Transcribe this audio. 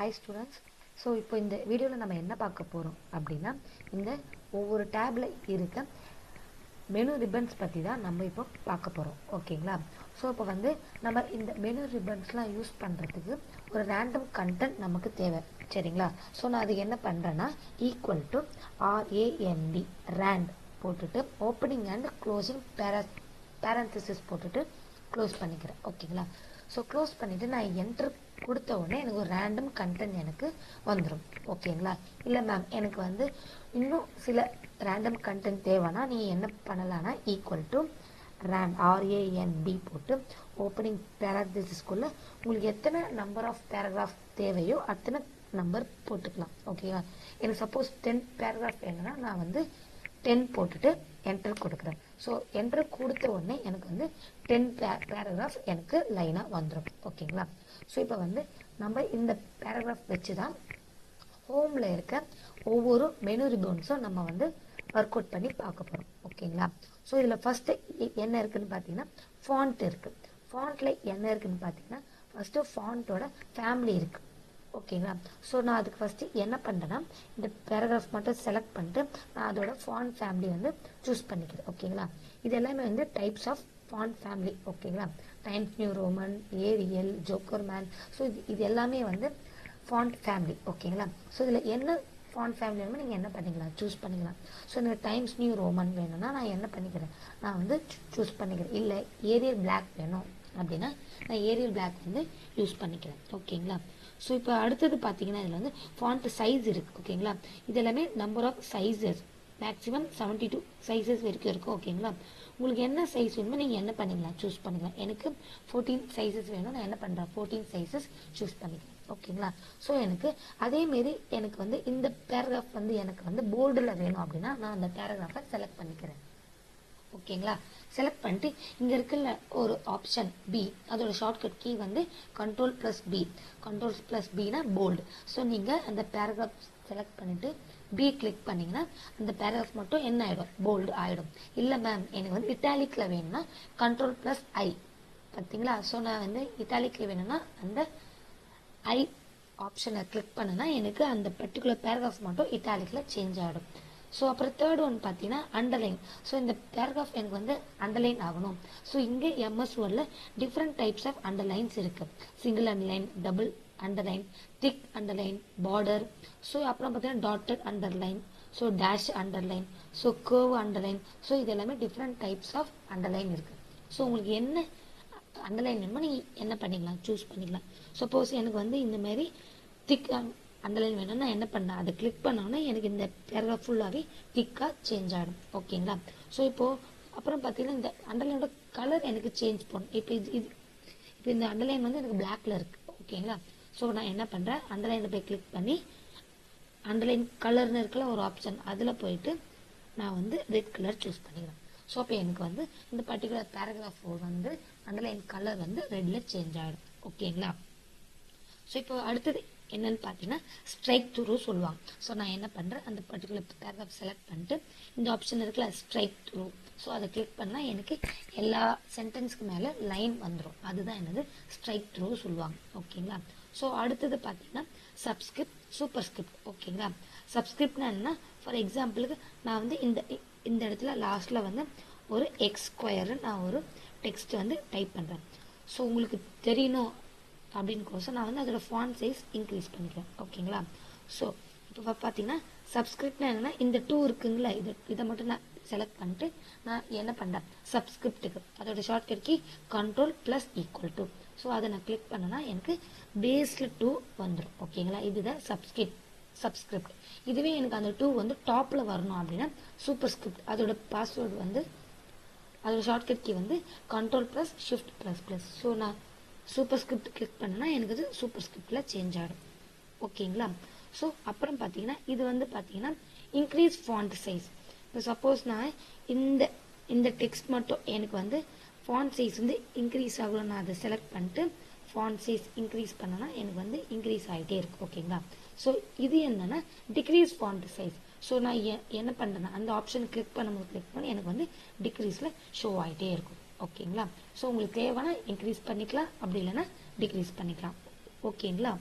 Hi students. So இப்போ இந்த வீடியோவில் நம்ம என்ன பார்க்க போகிறோம் அப்படின்னா, இந்த ஒவ்வொரு டேபில் இருக்க மெனு ரிப்பன்ஸ் பற்றி தான் நம்ம இப்போ பார்க்க போகிறோம். ஓகேங்களா? ஸோ இப்போ நம்ம இந்த மெனு ரிப்பன்ஸ்லாம் யூஸ் பண்ணுறதுக்கு ஒரு ரேண்டம் கண்டென்ட் நமக்கு தேவை. சரிங்களா? ஸோ நான் அதுக்கு என்ன பண்ணுறேன்னா, ஈக்குவல் டு RAND ரேண்ட் போட்டுட்டு ஓப்பனிங் அண்ட் க்ளோசிங் பேரந்தசிஸ் போட்டுட்டு க்ளோஸ் பண்ணிக்கிறேன். ஓகேங்களா? ஸோ க்ளோஸ் பண்ணிவிட்டு நான் என்ட்ரு கொடுத்த உடனே எனக்கு ஒரு ரேண்டம் கண்டென்ட் எனக்கு வந்துடும். ஓகேங்களா? இல்லை மேம் எனக்கு இன்னும் சில ரேண்டம் கண்டென்ட் தேவைன்னா நீங்கள் என்ன பண்ணலான்னா, ஈக்குவல் டு RAND போட்டு ஓப்பனிங் பேராகிராஃப்ஸ்குள்ளே உங்களுக்கு எத்தனை நம்பர் ஆஃப் பேராகிராஃப் தேவையோ அத்தனை நம்பர் போட்டுக்கலாம். ஓகேவா? எனக்கு சப்போஸ் 10 பேராகிராஃப் வேணும்னா நான் 10 போட்டுட்டு என்டர் கொடுக்குறேன். ஸோ என்டர் கொடுத்த உடனே எனக்கு 10 பேராகிராஃப் எனக்கு லைனாக வந்துடும். ஓகேங்களா? ஸோ இப்போ நம்ம இந்த பேராகிராஃப் வச்சு தான் ஹோமில் இருக்க ஒவ்வொரு மெனு ரிப்பன்ஸும் நம்ம ஒர்க் அவுட் பண்ணி பார்க்க போகிறோம். ஓகேங்களா? ஸோ இதில் ஃபஸ்ட்டு என்ன இருக்குதுன்னு பார்த்தீங்கன்னா, ஃபாண்ட் இருக்குது. ஃபாண்ட்டில் என்ன இருக்குதுன்னு பார்த்தீங்கன்னா, ஃபஸ்ட்டு ஃபாண்ட்டோட ஃபேமிலி இருக்குது. ஓகேங்களா? ஸோ நான் அதுக்கு ஃபஸ்ட்டு என்ன பண்ணுறேன்னா, இந்த பேராகிராஃப் மட்டும் செலக்ட் பண்ணிட்டு நான் அதோட ஃபாண்ட் ஃபேமிலி சூஸ் பண்ணிக்கிறேன். ஓகேங்களா? இது எல்லாமே டைப்ஸ் ஆஃப் ஃபாண்ட் ஃபேமிலி. ஓகேங்களா? Times New Roman, Arial, Jokerman. So இது எல்லாமே ஃபாண்ட் ஃபேமிலி. ஓகேங்களா? ஸோ இதில் என்ன ஃபாண்ட் ஃபேமிலி வேணுமோ நீங்கள் என்ன பண்ணிக்கலாம், சூஸ் பண்ணிக்கலாம். ஸோ எனக்கு டைம்ஸ் நியூ ரோமன் வேணும்னா நான் என்ன பண்ணிக்கிறேன், நான் சூஸ் பண்ணிக்கிறேன். இல்லை ஏரியல் பிளாக் வேணும் அப்படின்னா நான் ஏரியல் பிளாக் யூஸ் பண்ணிக்கிறேன். ஓகேங்களா? ஸோ இப்போ அடுத்தது பார்த்தீங்கன்னா, இதில் ஃபாண்ட் சைஸ் இருக்குது. ஓகேங்களா? இது எல்லாமே number of sizes maximum 72 sizes வரைக்கும் இருக்கும். ஓகேங்களா? உங்களுக்கு என்ன சைஸ் வேணுமோ நீங்கள் என்ன பண்ணிக்கலாம், சூஸ் பண்ணிக்கலாம். எனக்கு 14 சைஸஸ் வேணும், நான் என்ன பண்ணுறேன், 14 சைஸஸ் சூஸ் பண்ணிக்கிறேன். ஓகேங்களா? ஸோ எனக்கு அதேமாரி எனக்கு இந்த பேராகிராஃப் எனக்கு போல்டில் வேணும் அப்படின்னா நான் அந்த பேராகிராஃபை செலக்ட் பண்ணிக்கிறேன். ஓகேங்களா? செலக்ட் பண்ணிட்டு இங்கே இருக்குல்ல ஒரு ஆப்ஷன் பி, அதோட ஷார்ட்கட் கீ Ctrl+B. Ctrl+Bனா போல்டு. ஸோ நீங்கள் அந்த பேராகிராஃப் செலக்ட் பண்ணிவிட்டு பி கிளிக் பண்ணிங்கன்னா அந்த பேராகிராஃப் மட்டும் என்ன ஆகிடும், போல்டு ஆகிடும். இல்லை மேம் எனக்கு இட்டாலிக்கில் வேணும்னா Ctrl+I. பார்த்தீங்களா? ஸோ நான் இட்டாலிக்கில் வேணும்னா அந்த ஐ ஆப்ஷனை கிளிக் பண்ணுனா எனக்கு அந்த பர்டிகுலர் பேராகிராஃப் மட்டும் இட்டாலிக்கில் சேஞ்ச் ஆகிடும். ஸோ அப்புறம் தேர்ட் ஒன் பார்த்தீங்கன்னா அண்டர்லைன். ஸோ இந்த பேராகிராஃப் எனக்கு அண்டர்லைன் ஆகணும். ஸோ இங்கே MS வேர்டில் டிஃப்ரெண்ட் டைப்ஸ் ஆஃப் அண்டர்லைன்ஸ் இருக்குது. Single underline, double underline, thick underline, border. So அப்புறம் பார்த்தீங்கன்னா dotted underline, so dash underline, so curve underline. So இது எல்லாமே டிஃப்ரெண்ட் டைப்ஸ் ஆஃப் அண்டர்லைன் இருக்குது. ஸோ உங்களுக்கு என்ன அண்டர்லைன் வேணுமோ நீங்கள் என்ன பண்ணிக்கலாம், சூஸ் பண்ணிக்கலாம். சப்போஸ் எனக்கு இந்தமாரி திக் அண்டர்லைன் வேணும்னா என்ன பண்ணேன், அதை கிளிக் பண்ணோன்னா எனக்கு இந்த பேராகிராஃப் ஃபுல்லாகவே திக்காக சேஞ்ச் ஆகிடும். ஓகேங்களா? ஸோ இப்போது அப்புறம் பார்த்தீங்கன்னா இந்த அண்டர்லைனோட கலர் எனக்கு சேஞ்ச் பண்ணணும். இப்போ இந்த அண்டர்லைன் எனக்கு பிளாக்ல இருக்குது. ஓகேங்களா? ஸோ நான் என்ன பண்ணுறேன், அண்டர்லைனில் போய் கிளிக் பண்ணி அண்டர்லைன் கலர்னு இருக்கல ஒரு ஆப்ஷன், அதில் போயிட்டு நான் ரெட் கலர் சூஸ் பண்ணிக்கிறேன். ஸோ அப்போ எனக்கு இந்த பர்டிகுலர் பேராகிராஃப் அண்டர்லைன் கலர் ரெட்டில் சேஞ்ச் ஆகிடும். ஓகேங்களா? ஸோ இப்போ அடுத்தது என்னன்னு பார்த்தீங்கன்னா ஸ்ட்ரைக் த்ரூ சொல்லுவாங்க. ஸோ நான் என்ன பண்ணுறேன், அந்த பர்டிகுலர் பேராகிராஃப் செலக்ட் பண்ணிட்டு இந்த ஆப்ஷன் இருக்குல்ல ஸ்ட்ரைக் த்ரூ, ஸோ அதை கிளிக் பண்ணால் எனக்கு எல்லா சென்டென்ஸ்க்கு மேலே லைன் வந்துடும். அதுதான் என்னது ஸ்ட்ரைக் த்ரூ சொல்லுவாங்க. ஓகேங்களா? ஸோ அடுத்தது பார்த்தீங்கன்னா சப்ஸ்கிரிப்ட், சூப்பர் ஸ்கிரிப்ட். ஓகேங்களா? சப்ஸ்கிரிப்ட்னா என்னன்னா, ஃபார் எக்ஸாம்பிளுக்கு நான் இந்த இடத்துல லாஸ்ட்டில் ஒரு X² நான் ஒரு டெக்ஸ்ட் டைப் பண்ணுறேன். ஸோ உங்களுக்கு தெரியணும் அப்படின்னுக்கோசம் நான் அதோட ஃபாண்ட் சைஸ் இன்க்ரீஸ் பண்ணிக்கிறேன். ஓகேங்களா? ஸோ இப்போ பார்த்தீங்கன்னா சப்ஸ்கிரிப்ட்னா என்னென்னா இந்த 2 இருக்குங்களா, இதை மட்டும் நான் செலக்ட் பண்ணிட்டு நான் என்ன பண்ணுறேன், சப்ஸ்கிரிப்டுக்கு அதோட ஷார்ட்கட் கீ Ctrl+=. ஸோ அதை நான் கிளிக் பண்ணேன்னா எனக்கு பேஸில் 2 வந்துடும். ஓகேங்களா? இதுதான் சப்ஸ்கிரிப்ட். இதுவே எனக்கு அந்த 2 டாப்பில் வரணும் அப்படின்னா சூப்பர் ஸ்கிரிப்ட், அதோட பாஸ்வேர்டு அதோட ஷார்ட்கட் கீ Ctrl+Shift++. ஸோ நான் சூப்பர் ஸ்கிரிப்ட் கிளிக் பண்ணேன்னா எனக்கு அது சூப்பர் ஸ்கிரிப்டில் சேஞ்ச் ஆகிடும். ஓகேங்களா? ஸோ அப்புறம் பார்த்தீங்கன்னா இது பார்த்தீங்கன்னா இன்க்ரீஸ் ஃபாண்ட் சைஸ். இப்போ சப்போஸ் நான் இந்த டெக்ஸ்ட் மட்டும் எனக்கு ஃபாண்ட் சைஸ் இன்க்ரீஸ் ஆகணும், நான் அதை செலக்ட் பண்ணிட்டு ஃபாண்ட் சைஸ் இன்க்ரீஸ் பண்ணேன்னா எனக்கு இன்க்ரீஸ் ஆகிட்டே இருக்கும். ஓகேங்களா? ஸோ இது என்னென்னா டிக்ரீஸ் ஃபாண்ட் சைஸ். ஸோ நான் என்ன பண்ணுறேன்னா அந்த ஆப்ஷன் கிளிக் பண்ணி எனக்கு டிக்ரீஸில் ஷோ ஆகிட்டே இருக்கும். ஓகேங்களா? ஸோ உங்களுக்கு தேவைன்னா இன்க்ரீஸ் பண்ணிக்கலாம், அப்படி இல்லைன்னா டிக்ரீஸ் பண்ணிக்கலாம். ஓகேங்களா?